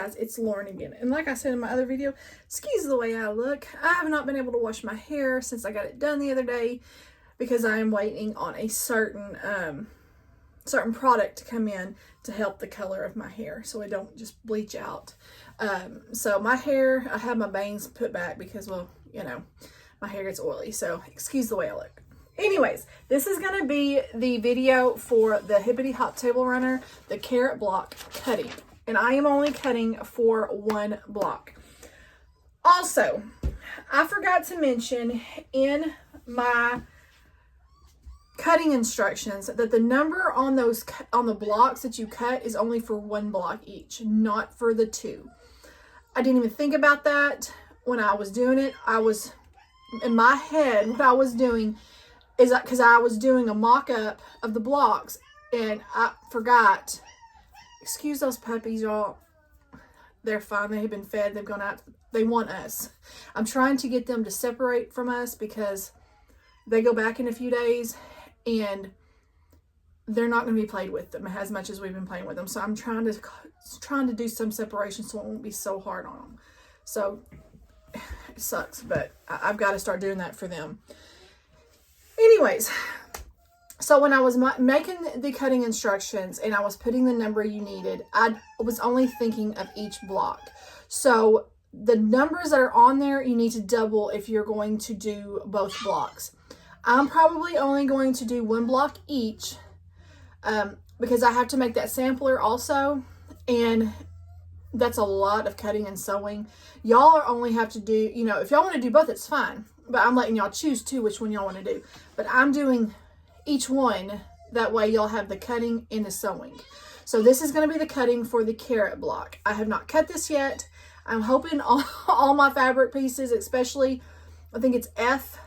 guys, it's Lauren again. And like I said in my other video, excuse the way I look. I have not been able to wash my hair since I got it done the other day because I am waiting on a certain product to come in to help the color of my hair so it don't just bleach out. So my hair, I have my bangs put back because, well, you know, my hair gets oily. So excuse the way I look. Anyways, this is going to be the video for the Hippity Hot Table Runner, the carrot block cutting. And I am only cutting for one block. Also, I forgot to mention in my cutting instructions that the number on the blocks that you cut is only for one block each, not for the two. I didn't even think about that when I was doing it. I was, in my head, what I was doing is because I was doing a mock-up of the blocks and I forgot. Excuse those puppies, y'all. They're fine. They have been fed. They've gone out. They want us. I'm trying to get them to separate from us because they go back in a few days and they're not going to be played with them as much as we've been playing with them. So I'm trying to do some separation so it won't be so hard on them. So it sucks, but I've got to start doing that for them. Anyways, so when I was making the cutting instructions and I was putting the number you needed, I was only thinking of each block. So the numbers that are on there, you need to double if you're going to do both blocks. I'm probably only going to do one block each because I have to make that sampler also. And that's a lot of cutting and sewing. Y'all only have to do, you know, if y'all want to do both, it's fine. But I'm letting y'all choose too which one y'all want to do. But I'm doing each one. That way y'all have the cutting and the sewing. So this is going to be the cutting for the carrot block. I have not cut this yet. I'm hoping all my fabric pieces, especially, I think it's F,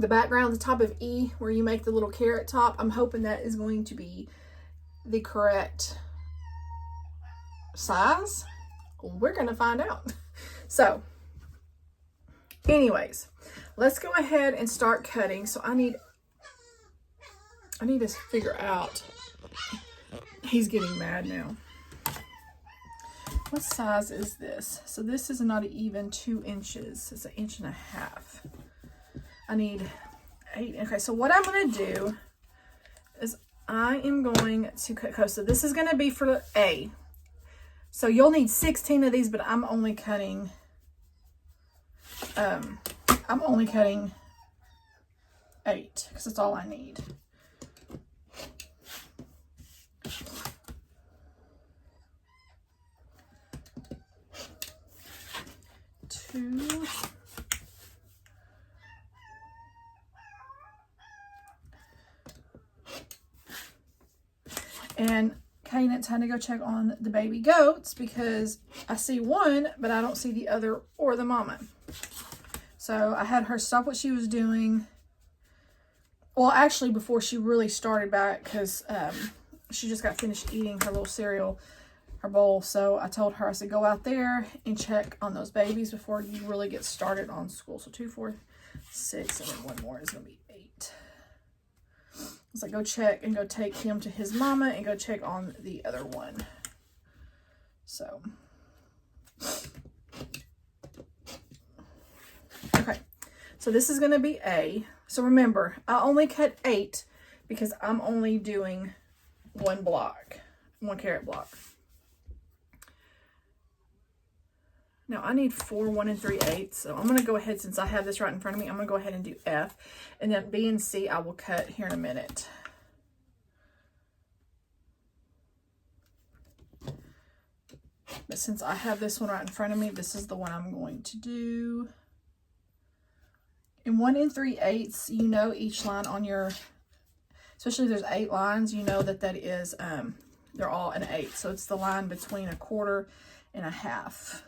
the background, the top of E, where you make the little carrot top. I'm hoping that is going to be the correct size. We're going to find out. So, anyways, let's go ahead and start cutting. So I need to figure out, he's getting mad now. What size is this? So this is not even 2 inches. It's 1.5 inches. I need 8. Okay, so what I'm going to do is I am going to cut. So this is going to be for A. So you'll need 16 of these, but I'm only cutting 8 because that's all I need. Two. And Kane, it's time to go check on the baby goats because I see one, but I don't see the other or the mama. So I had her stop what she was doing. Well, actually, before she really started back, because she just got finished eating her little cereal, her bowl. So I told her, I said, go out there and check on those babies before you really get started on school. So 2, 4, 6, and then one more is going to be 8. I was like, go check and go take him to his mama and go check on the other one. So, okay. So this is going to be A. So remember, I only cut 8 because I'm only doing one block, one carrot block. Now I need 4 1 3/8. So I'm going to go ahead, since I have this right in front of me, I'm going to go ahead and do F. And then B and C I will cut here in a minute. But since I have this one right in front of me, this is the one I'm going to do. In 1 3/8, you know each line on your, especially if there's 8 lines, you know that is, they're all an 8. So it's the line between 1/4 and 1/2.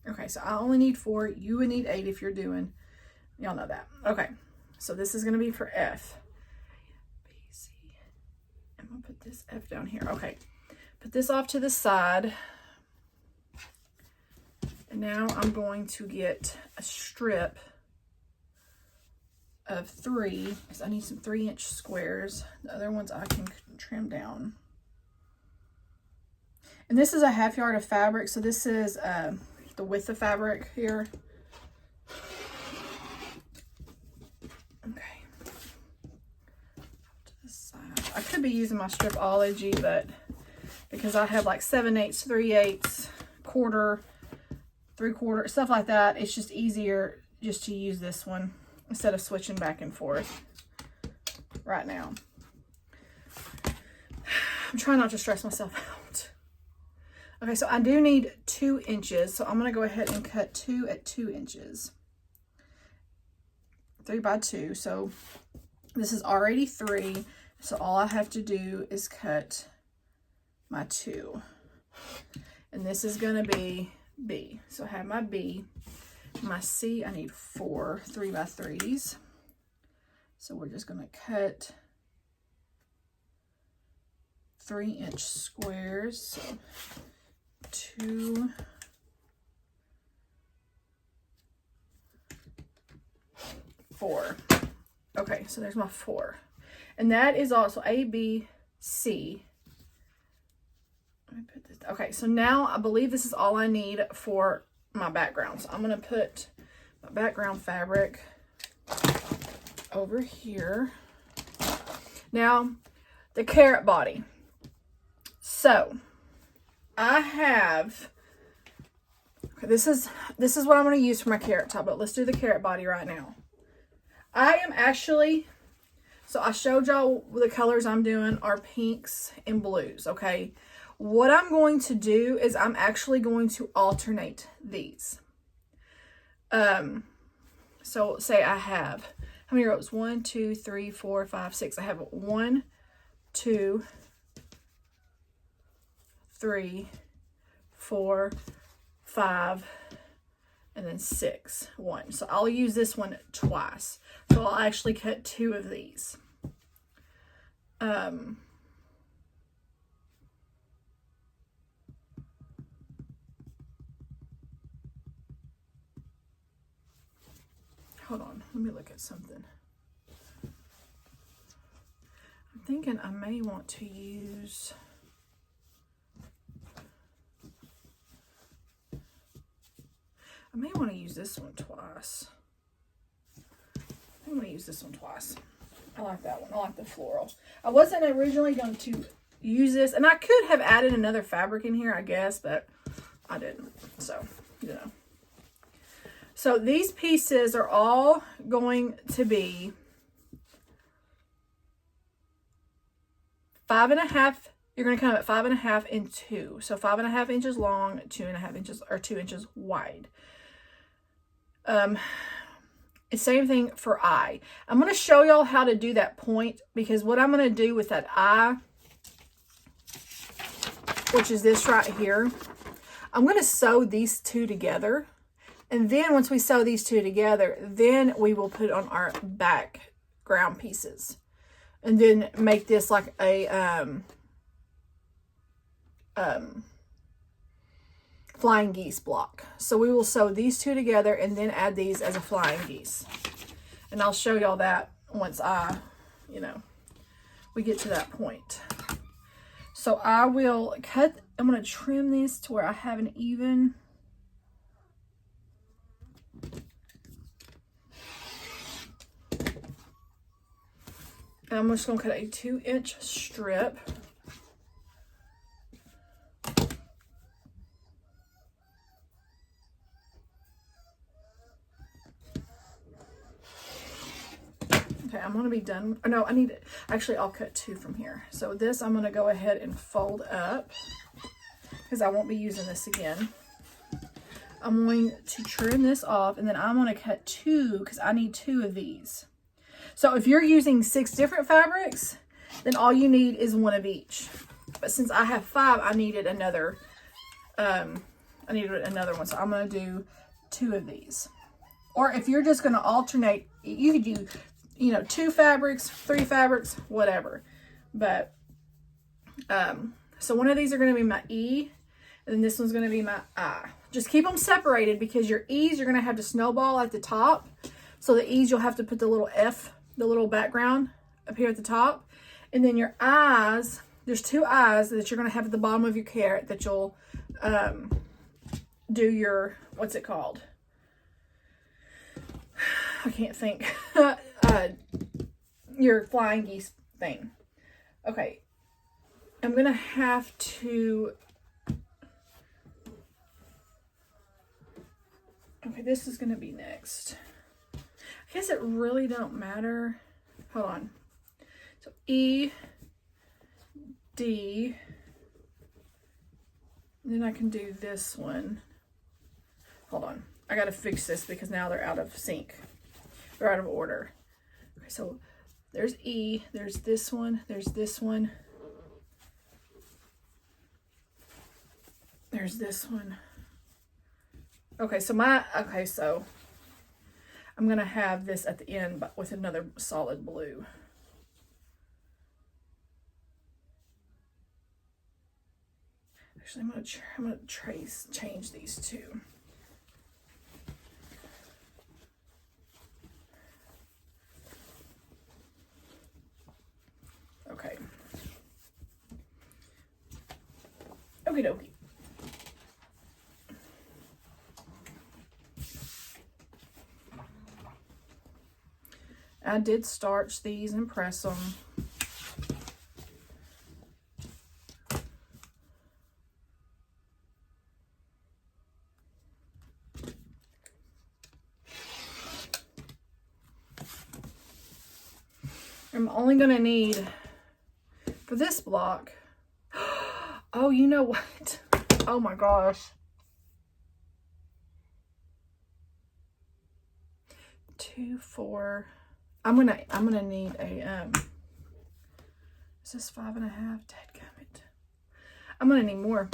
Okay, so I only need 4. You would need 8 if you're doing, y'all know that. Okay, so this is going to be for F. B, C. I'm going to put this F down here. Okay, put this off to the side. And now I'm going to get a strip of 3, because I need some 3-inch squares. The other ones I can trim down. And this is a 1/2 yard of fabric, so this is the width of fabric here. Okay. To the side. I could be using my stripology, but because I have like 7/8, 3/8, quarter, 3/4, stuff like that, it's just easier just to use this one instead of switching back and forth right now. I'm trying not to stress myself out. Okay, so I do need 2 inches, so I'm going to go ahead and cut 2 at 2 inches. 3 by 2, so this is already 3, so all I have to do is cut my 2. And this is going to be B. So I have my B. My C, I need 4 3 by 3s. So we're just going to cut 3-inch squares. So 2, 4. Okay, so there's my 4. And that is also A, B, C. Let me put this. Okay, so now I believe this is all I need for my background. So I'm going to put my background fabric over here. Now, the carrot body. So, I have, okay, this is what I'm going to use for my carrot top, but let's do the carrot body right now. I am actually, so I showed y'all the colors I'm doing are pinks and blues, okay? What I'm going to do is I'm actually going to alternate these. So say I have, how many rows? 1, 2, 3, 4, 5, 6. I have 1, 2, 3, 4, 5, and then 6. 1. So I'll use this one twice. So I'll actually cut 2 of these. Hold on, let me look at something. I'm thinking I may want to use, I may want to use this one twice. I'm going to use this one twice. I like that one. I like the floral. I wasn't originally going to use this, and I could have added another fabric in here, I guess, but I didn't. So, you know. So these pieces are all going to be 5.5. You're going to come at 5.5 and 2. So 5.5 inches long, 2.5 inches, or 2 inches wide. Same thing for eye. I'm going to show y'all how to do that point, because what I'm going to do with that eye, which is this right here, I'm going to sew these two together. And then once we sew these two together, then we will put on our background pieces. And then make this like a flying geese block. So we will sew these two together and then add these as a flying geese. And I'll show y'all that once we get to that point. So I will cut, I'm going to trim this to where I have an even. And I'm just going to cut a 2-inch strip. Okay, I'm going to be done. Oh, no, actually, I'll cut 2 from here. So this I'm going to go ahead and fold up because I won't be using this again. I'm going to trim this off, and then I'm going to cut 2 because I need 2 of these. So if you're using 6 different fabrics, then all you need is 1 of each. But since I have 5, I needed another one. So I'm going to do 2 of these. Or if you're just going to alternate, you could do, 2 fabrics, 3 fabrics, whatever. But, so one of these are going to be my E, and then this one's going to be my I. Just keep them separated because your E's, you're going to have to snowball at the top. So the E's, you'll have to put the little F, the little background up here at the top. And then your eyes, there's 2 eyes that you're going to have at the bottom of your carrot that you'll do your, what's it called? I can't think. Your flying geese thing. Okay. I'm going to have to... Okay, this is going to be next. I guess it really don't matter. Hold on. So E, D, then I can do this one. Hold on. I got to fix this because now they're out of sync. They're out of order. Okay, so there's E, there's this one, there's this one. There's this one. Okay, so I'm going to have this at the end but with another solid blue. Actually, I'm going to change these 2. Okay. Okie dokie. I did starch these and press them. I'm only going to need, for this block, oh, you know what? Oh my gosh. 2, 4. I'm gonna need a is this 5.5? Dadgummit. I'm gonna need more.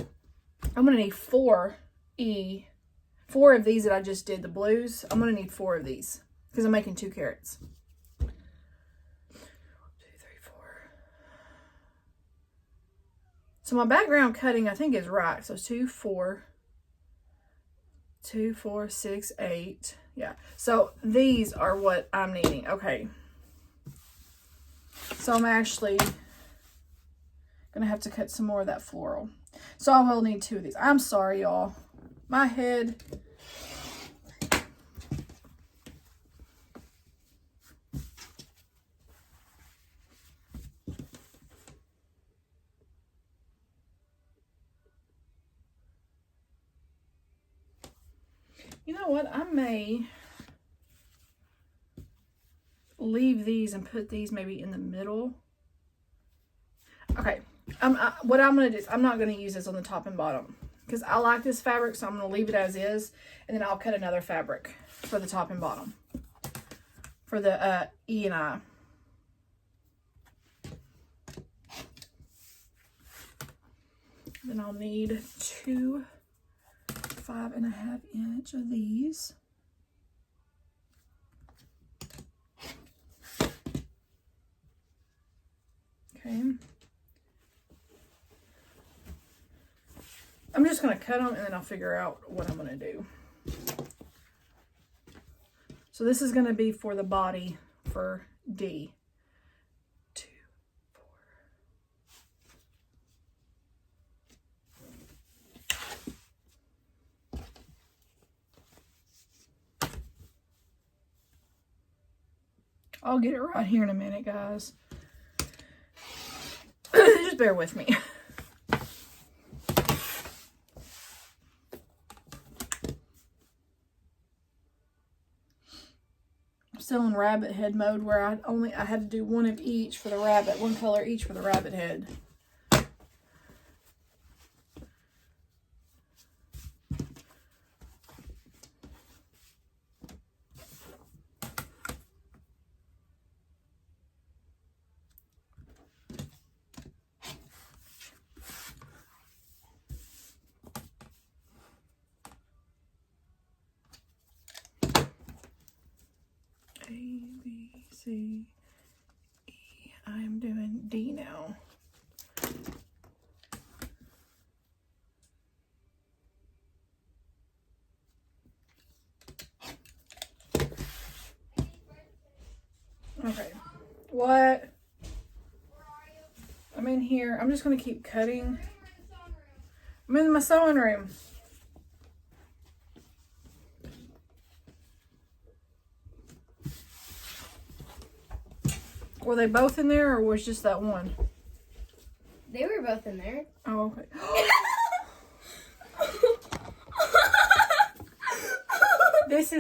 I'm gonna need 4 of these that I just did, the blues. I'm gonna need 4 of these because I'm making 2 carrots. 1, 2, 3, 4. So my background cutting I think is right. So 2, 4, 2, 4, 6, 8. Yeah, so these are what I'm needing. Okay. So I'm actually going to have to cut some more of that floral. So I will need 2 of these. I'm sorry, y'all. My head. You know what? I may leave these and put these maybe in the middle. Okay. What I'm going to do is I'm not going to use this on the top and bottom because I like this fabric, so I'm going to leave it as is, and then I'll cut another fabric for the top and bottom for the E and I. Then I'll need 2 5.5 inch of these. Okay. I'm just going to cut them and then I'll figure out what I'm going to do. So this is going to be for the body for D. 2, 4. I'll get it right here in a minute, guys. Just bear with me. I'm still in rabbit head mode where I had to do 1 of each for the rabbit, 1 color each for the rabbit head. A, B, C, E. I'm doing D now. Okay. What? I'm in here. I'm just going to keep cutting. I'm in my sewing room. Were they both in there or was just that one? They were both in there. Oh, okay. This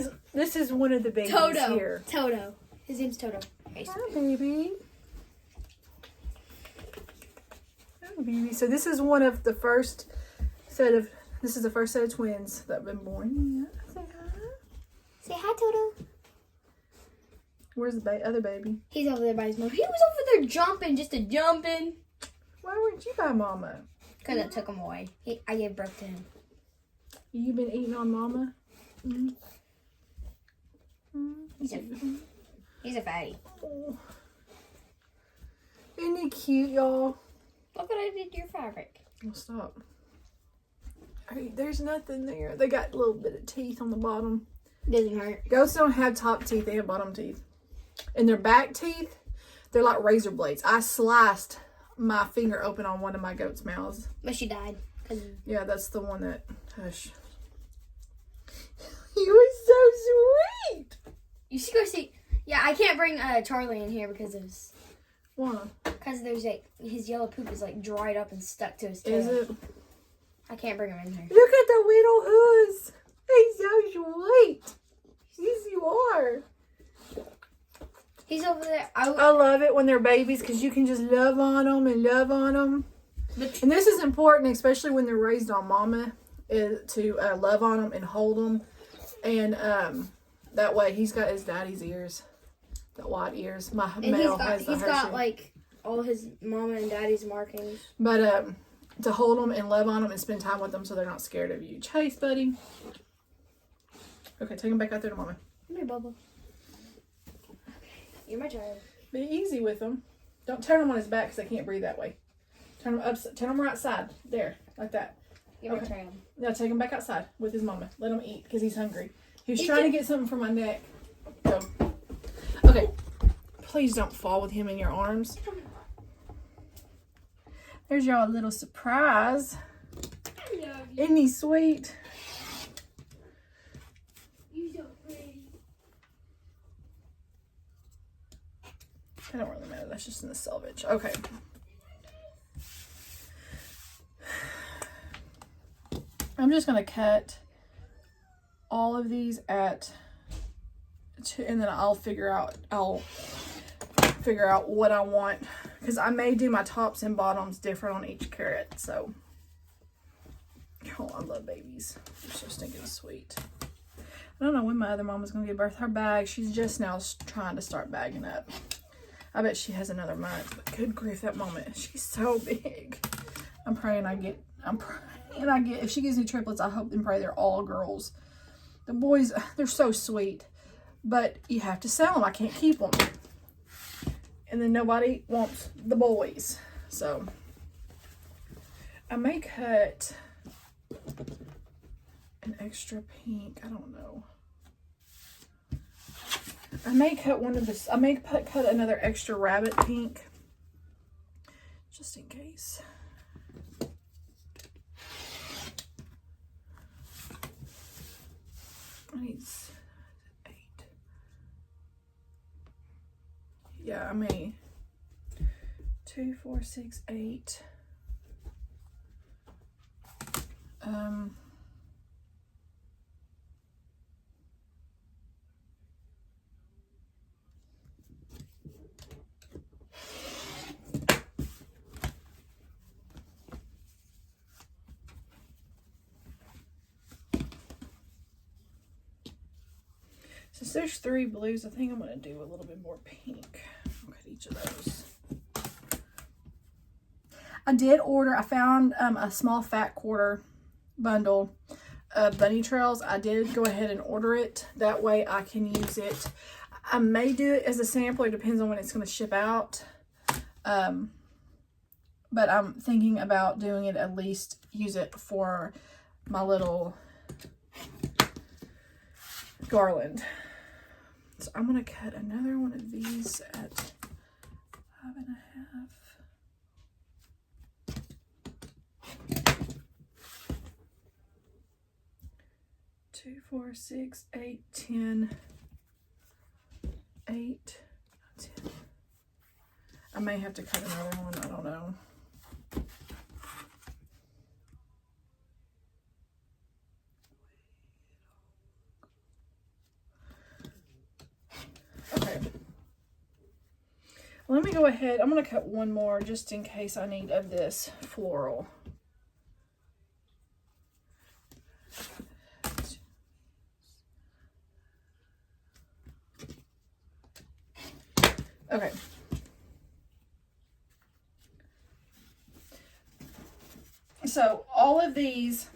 is one of the babies here. Toto. His name's Toto. Hi, baby. Hi, baby. So this is one of the first set of. This is the first set of twins that have been born. Yeah. Say hi. Say hi, Toto. Where's the other baby? He's over there by his mom. He was over there jumping, just a jumping. Why weren't you by Mama? Because I took him away. I gave birth to him. You been eating on Mama? Mm-hmm. He's a fatty. Oh. Isn't he cute, y'all? Look what I did to your fabric. Oh, stop. Hey, there's nothing there. They got a little bit of teeth on the bottom. Doesn't hurt. Goats don't have top teeth. They have bottom teeth. And their back teeth, they're like razor blades. I sliced my finger open on one of my goat's mouths. But she died. Yeah, that's the one that... Hush. You were so sweet. You should go see... Yeah, I can't bring Charlie in here because of... Why? Because there's like... His yellow poop is like dried up and stuck to his tail. Is it? I can't bring him in here. Look at the little hooves. He's so sweet. Yes, you are. He's over there. I love it when they're babies because you can just love on them and love on them. And this is important, especially when they're raised on Mama, is to love on them and hold them. And that way he's got his daddy's ears, the white ears. My male has the He's got like all his Mama and Daddy's markings. But to hold them and love on them and spend time with them so they're not scared of you. Chase, buddy. Okay, take him back out there to Mama. Come here, Bubba. You're my child. Be easy with him. Don't turn him on his back because they can't breathe that way. Turn him upside. Turn him right side. There, like that. You're my child. Now take him back outside with his mama. Let him eat because he's hungry. He was trying to get something from my neck. Go. Okay. Please don't fall with him in your arms. There's y'all a little surprise. I love you. Isn't he sweet? You're so pretty. It don't really matter. That's just in the selvage. Okay. I'm just going to cut all of these at two, and then I'll figure out what I want, because I may do my tops and bottoms different on each carrot. So, oh, I love babies. They're so stinking sweet. I don't know when my other mama's going to give birth. Her bag, she's just now trying to start bagging up. I bet she has another month, but good grief, that mama, she's so big. I'm praying if she gives me triplets, I hope and pray they're all girls. The boys, they're so sweet, but you have to sell them. I can't keep them. And then nobody wants the boys. So I may cut an extra pink. I don't know. I may cut one of this. I may cut another extra rabbit pink, just in case. I need 8. Yeah, I may. 2, 4, 6, 8. Since there's 3 blues, I think I'm going to do a little bit more pink. Look at each of those. I found a small fat quarter bundle of bunny trails. I did go ahead and order it. That way I can use it. I may do it as a sampler. It depends on when it's going to ship out. But I'm thinking about doing it, at least use it for my little garland. So I'm going to cut another one of these at 4, 6, 8, 10, 8, 10. I may have to cut another one, I don't know. Okay. Let me go ahead. I'm going to cut one more just in case I need of this floral. Okay. So all of these,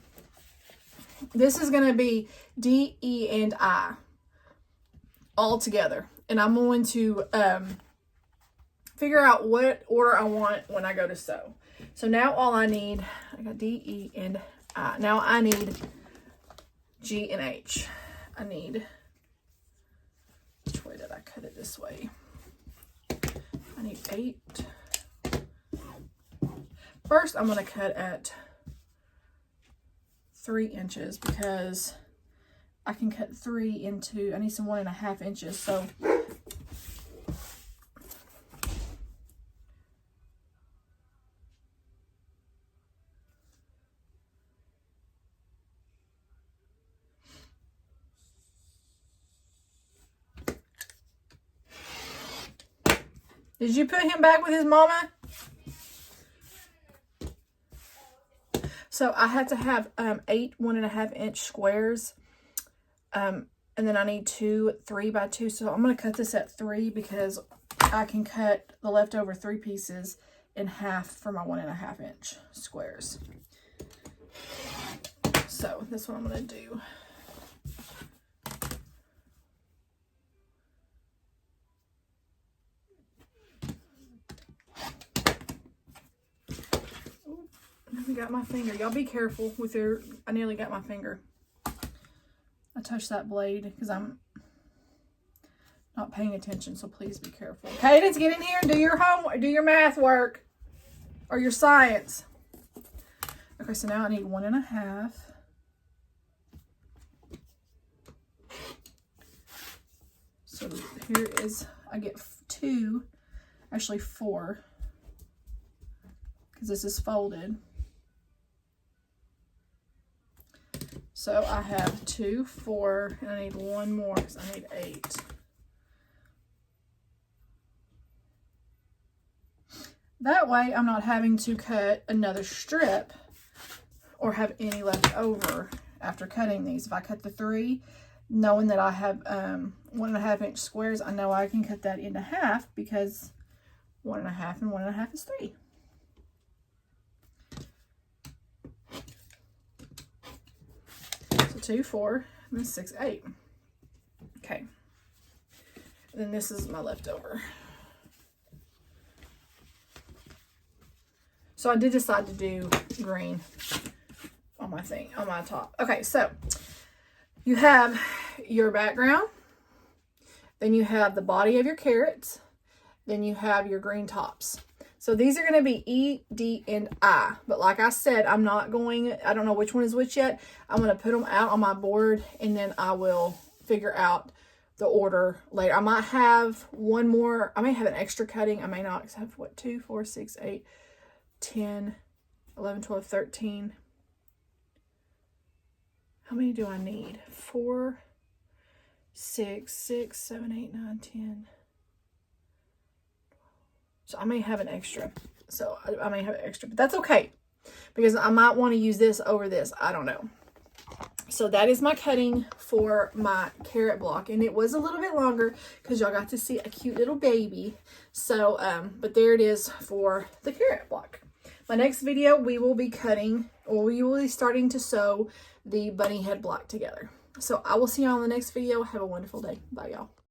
this is going to be D, E, and I all together. And I'm going to figure out what order I want when I go to sew. So now all I need, I got D, E, and I. Now I need G and H. I need, which way did I cut it this way? I need 8. First, I'm going to cut at 3 inches because I can cut 3 into, I need some 1.5 inches. So did you put him back with his mama? So I had to have 8 1.5 inch squares. And then I need 2 3x2. So I'm going to cut this at 3 because I can cut the leftover 3 pieces in half for my 1.5 inch squares. So this one I'm going to do. I got my finger. Y'all be careful with your, I nearly got my finger. I touched that blade because I'm not paying attention, so please be careful. Cadence, get in here and do your homework, do your math work or your science. Okay, so now I need 1.5. So here is, I get 2, actually 4, because this is folded. So I have 2, 4, and I need 1 more because I need 8. That way I'm not having to cut another strip or have any left over after cutting these. If I cut the 3, knowing that I have 1.5 inch squares, I know I can cut that into half because 1.5 and 1.5 is 3. So 2, 4, and then 6, 8. Okay. And then this is my leftover. So I did decide to do green on my thing, on my top. Okay, so you have your background, then you have the body of your carrots, then you have your green tops. So these are going to be E, D, and I. But like I said, I'm not going, I don't know which one is which yet. I'm going to put them out on my board and then I will figure out the order later. I might have one more, I may have an extra cutting. I may not, because I have what, 2, 4, 6, 8, 10, 11, 12, 13. How many do I need? 4, 6, 7, 8, 9, 10. So I may have an extra. So I may have an extra, but that's okay because I might want to use this over this. I don't know. So that is my cutting for my carrot block. And it was a little bit longer because y'all got to see a cute little baby. So, but there it is for the carrot block. My next video, we will be cutting, or we will be starting to sew the bunny head block together. So I will see you all in the next video. Have a wonderful day. Bye, y'all.